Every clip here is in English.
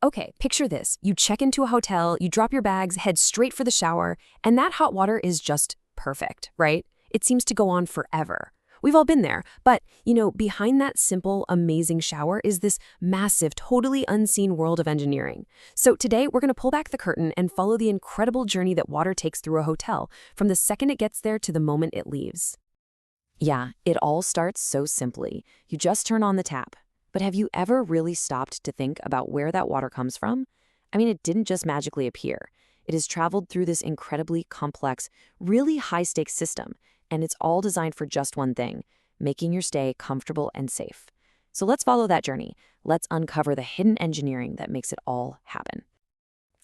Okay, picture this. You check into a hotel, you drop your bags, head straight for the shower, and that hot water is just perfect, right? It seems to go on forever. We've all been there, but, behind that simple, amazing shower is this massive, totally unseen world of engineering. So today, we're going to pull back the curtain and follow the incredible journey that water takes through a hotel, from the second it gets there to the moment it leaves. Yeah, it all starts so simply. You just turn on the tap. But have you ever really stopped to think about where that water comes from? I mean, it didn't just magically appear. It has traveled through this incredibly complex, really high-stakes system, and it's all designed for just one thing: making your stay comfortable and safe. So let's follow that journey. Let's uncover the hidden engineering that makes it all happen.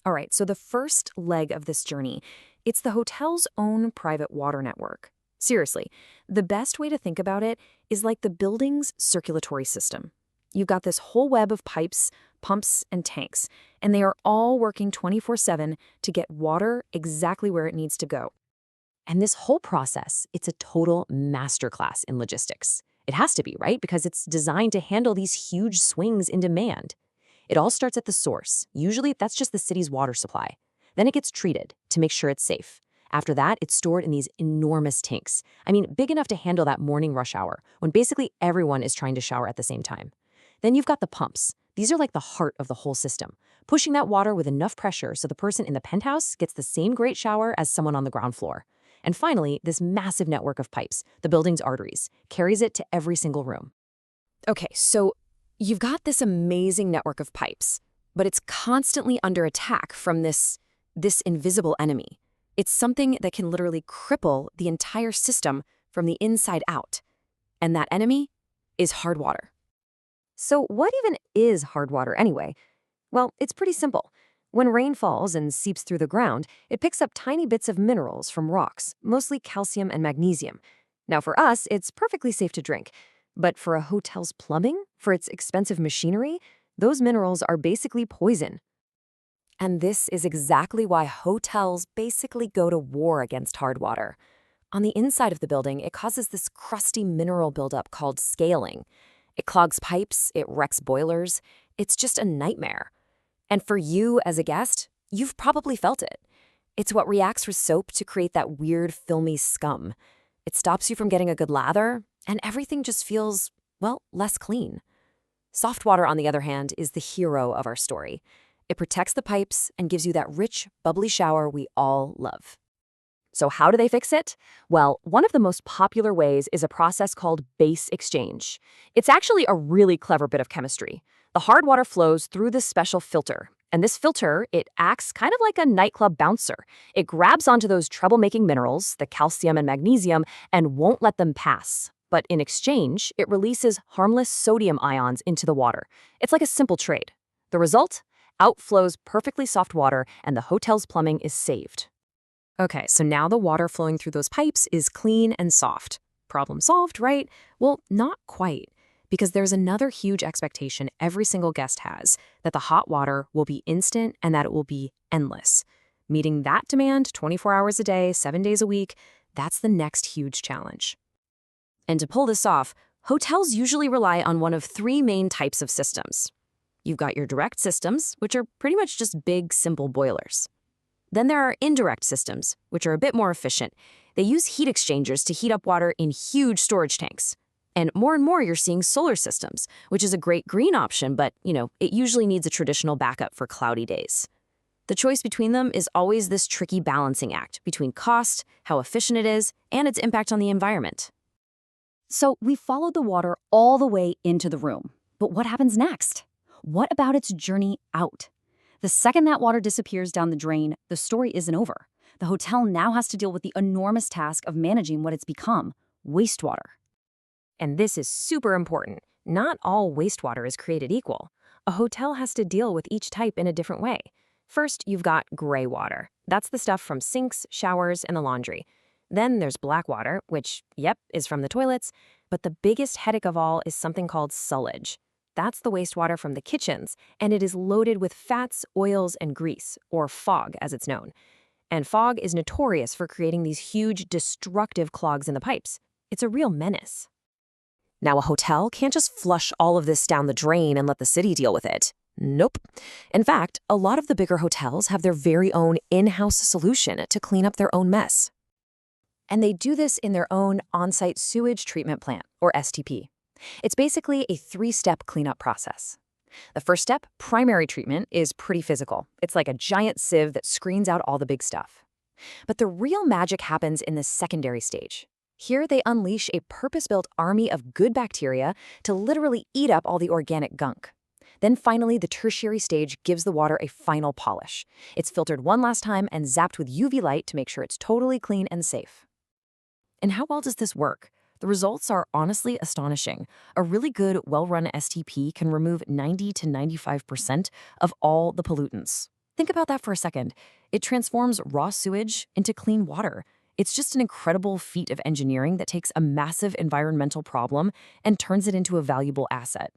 All right, so the first leg of this journey, it's the hotel's own private water network. Seriously, the best way to think about it is like the building's circulatory system. You've got this whole web of pipes, pumps, and tanks, and they are all working 24/7 to get water exactly where it needs to go. And this whole process, it's a total masterclass in logistics. It has to be, right? Because it's designed to handle these huge swings in demand. It all starts at the source. Usually, that's just the city's water supply. Then it gets treated to make sure it's safe. After that, it's stored in these enormous tanks. I mean, big enough to handle that morning rush hour, when basically everyone is trying to shower at the same time. Then you've got the pumps. These are like the heart of the whole system, pushing that water with enough pressure so the person in the penthouse gets the same great shower as someone on the ground floor. And finally, this massive network of pipes, the building's arteries, carries it to every single room. Okay, so you've got this amazing network of pipes, but it's constantly under attack from this invisible enemy. It's something that can literally cripple the entire system from the inside out. And that enemy is hard water. So what even is hard water anyway? Well, it's pretty simple. When rain falls and seeps through the ground, it picks up tiny bits of minerals from rocks, mostly calcium and magnesium. Now for us, it's perfectly safe to drink. But for a hotel's plumbing, for its expensive machinery, those minerals are basically poison. And this is exactly why hotels basically go to war against hard water. On the inside of the building, it causes this crusty mineral buildup called scaling. It clogs pipes, it wrecks boilers. It's just a nightmare. And for you as a guest, you've probably felt it. It's what reacts with soap to create that weird, filmy scum. It stops you from getting a good lather, and everything just feels, well, less clean. Soft water, on the other hand, is the hero of our story. It protects the pipes and gives you that rich, bubbly shower we all love. So how do they fix it? Well, one of the most popular ways is a process called base exchange. It's actually a really clever bit of chemistry. The hard water flows through this special filter. And this filter, it acts kind of like a nightclub bouncer. It grabs onto those troublemaking minerals, the calcium and magnesium, and won't let them pass. But in exchange, it releases harmless sodium ions into the water. It's like a simple trade. The result? Out flows perfectly soft water, and the hotel's plumbing is saved. Okay, so now the water flowing through those pipes is clean and soft. Problem solved, right? Well, not quite, because there's another huge expectation every single guest has, that the hot water will be instant and that it will be endless. Meeting that demand 24 hours a day, 7 days a week, that's the next huge challenge. And to pull this off, hotels usually rely on one of three main types of systems. You've got your direct systems, which are pretty much just big, simple boilers. Then there are indirect systems, which are a bit more efficient. They use heat exchangers to heat up water in huge storage tanks. And more you're seeing solar systems, which is a great green option, but, it usually needs a traditional backup for cloudy days. The choice between them is always this tricky balancing act between cost, how efficient it is, and its impact on the environment. So we followed the water all the way into the room. But what happens next? What about its journey out? The second that water disappears down the drain, the story isn't over. The hotel now has to deal with the enormous task of managing what it's become, wastewater. And this is super important. Not all wastewater is created equal. A hotel has to deal with each type in a different way. First, you've got gray water. That's the stuff from sinks, showers, and the laundry. Then there's black water, which, is from the toilets. But the biggest headache of all is something called sullage. That's the wastewater from the kitchens, and it is loaded with fats, oils, and grease, or fog as it's known. And fog is notorious for creating these huge, destructive clogs in the pipes. It's a real menace. Now, a hotel can't just flush all of this down the drain and let the city deal with it. Nope. In fact, a lot of the bigger hotels have their very own in-house solution to clean up their own mess. And they do this in their own on-site sewage treatment plant, or STP. It's basically a 3-step cleanup process. The first step, primary treatment, is pretty physical. It's like a giant sieve that screens out all the big stuff. But the real magic happens in the secondary stage. Here they unleash a purpose-built army of good bacteria to literally eat up all the organic gunk. Then finally, the tertiary stage gives the water a final polish. It's filtered one last time and zapped with UV light to make sure it's totally clean and safe. And how well does this work? The results are honestly astonishing. A really good, well-run STP can remove 90 to 95% of all the pollutants. Think about that for a second. It transforms raw sewage into clean water. It's just an incredible feat of engineering that takes a massive environmental problem and turns it into a valuable asset.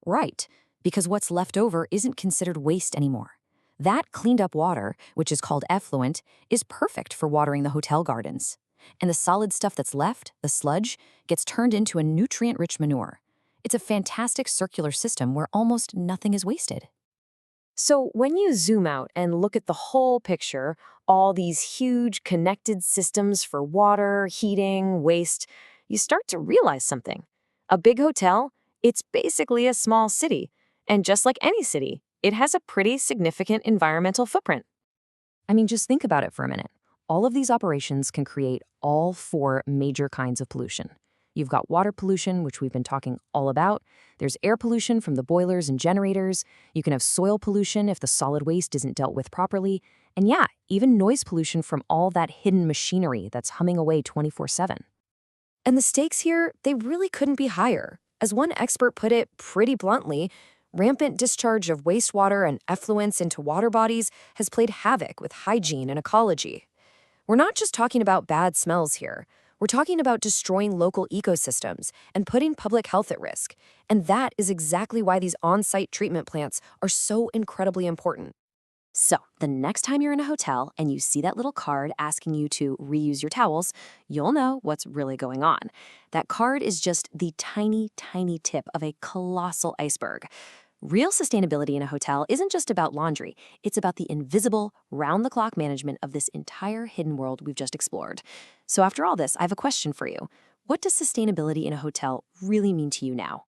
Right, because what's left over isn't considered waste anymore. That cleaned up water, which is called effluent, is perfect for watering the hotel gardens. And the solid stuff that's left, the sludge, gets turned into a nutrient-rich manure. It's a fantastic circular system where almost nothing is wasted. So when you zoom out and look at the whole picture, all these huge connected systems for water, heating, waste, you start to realize something. A big hotel, it's basically a small city. And just like any city, it has a pretty significant environmental footprint. I mean, just think about it for a minute. All of these operations can create all 4 major kinds of pollution. You've got water pollution, which we've been talking all about. There's air pollution from the boilers and generators. You can have soil pollution if the solid waste isn't dealt with properly. And yeah, even noise pollution from all that hidden machinery that's humming away 24/7. And the stakes here, they really couldn't be higher. As one expert put it pretty bluntly, rampant discharge of wastewater and effluents into water bodies has played havoc with hygiene and ecology. We're not just talking about bad smells here. We're talking about destroying local ecosystems and putting public health at risk. And that is exactly why these on-site treatment plants are so incredibly important. So, the next time you're in a hotel and you see that little card asking you to reuse your towels, you'll know what's really going on. That card is just the tiny, tiny tip of a colossal iceberg. Real sustainability in a hotel isn't just about laundry. It's about the invisible, round-the-clock management of this entire hidden world we've just explored. So after all this, I have a question for you. What does sustainability in a hotel really mean to you now?